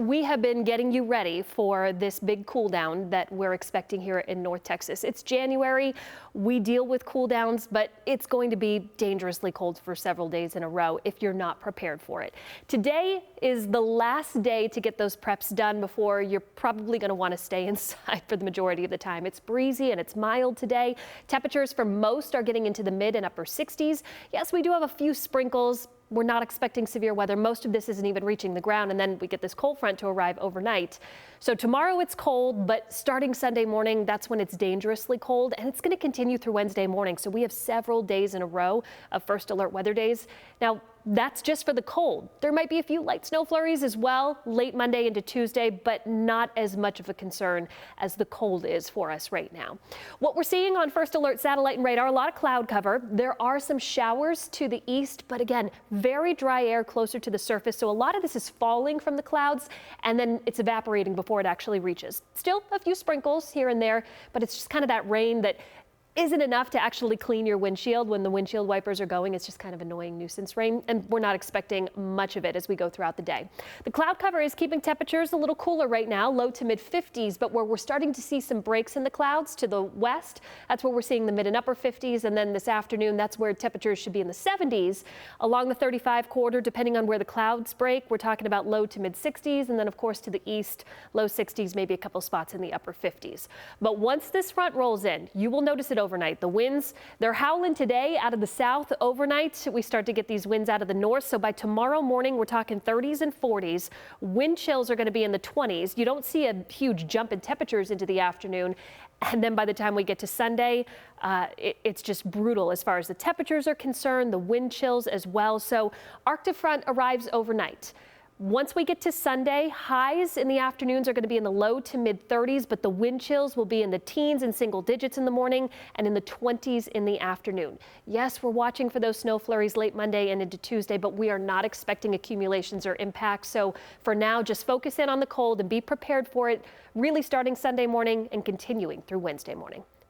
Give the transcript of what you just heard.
We have been getting you ready for this big cool down that we're expecting here in North Texas. It's January. We deal with cool downs, but it's going to be dangerously cold for several days in a row if you're not prepared for it. Today is the last day to get those preps done before you're probably going to want to stay inside for the majority of the time. It's breezy and it's mild today. Temperatures for most are getting into the mid and upper 60s. Yes, we do have a few sprinkles. We're not expecting severe weather. Most of this isn't even reaching the ground, and then we get this cold front to arrive overnight. So tomorrow it's cold, but starting Sunday morning, that's when it's dangerously cold, and it's going to continue through Wednesday morning. So we have several days in a row of first alert weather days. Now, that's just for the cold. There might be a few light snow flurries as well late Monday into Tuesday, but not as much of a concern as the cold is for us right now. What we're seeing on first alert satellite and radar, a lot of cloud cover. There are some showers to the east, but again, very dry air closer to the surface. So a lot of this is falling from the clouds and then it's evaporating before it actually reaches. Still a few sprinkles here and there, but it's just kind of that rain that isn't enough to actually clean your windshield when the windshield wipers are going. It's just kind of annoying nuisance rain, and we're not expecting much of it as we go throughout the day. The cloud cover is keeping temperatures a little cooler right now, low to mid 50s, but where we're starting to see some breaks in the clouds to the west, that's where we're seeing the mid and upper 50s, and then this afternoon, that's where temperatures should be in the 70s. Along the 35 corridor, depending on where the clouds break, we're talking about low to mid 60s, and then of course to the east, low 60s, maybe a couple spots in the upper 50s. But once this front rolls in, you will notice it overnight. The winds, they're howling today out of the south. Overnight, we start to get these winds out of the north. So by tomorrow morning, we're talking 30s and 40s. Wind chills are going to be in the 20s. You don't see a huge jump in temperatures into the afternoon. And then by the time we get to Sunday, it's just brutal as far as the temperatures are concerned, the wind chills as well. So Arctic front arrives overnight. Once we get to Sunday, highs in the afternoons are going to be in the low to mid 30s, but the wind chills will be in the teens and single digits in the morning and in the 20s in the afternoon. Yes, we're watching for those snow flurries late Monday and into Tuesday, but we are not expecting accumulations or impacts. So for now, just focus in on the cold and be prepared for it, really starting Sunday morning and continuing through Wednesday morning.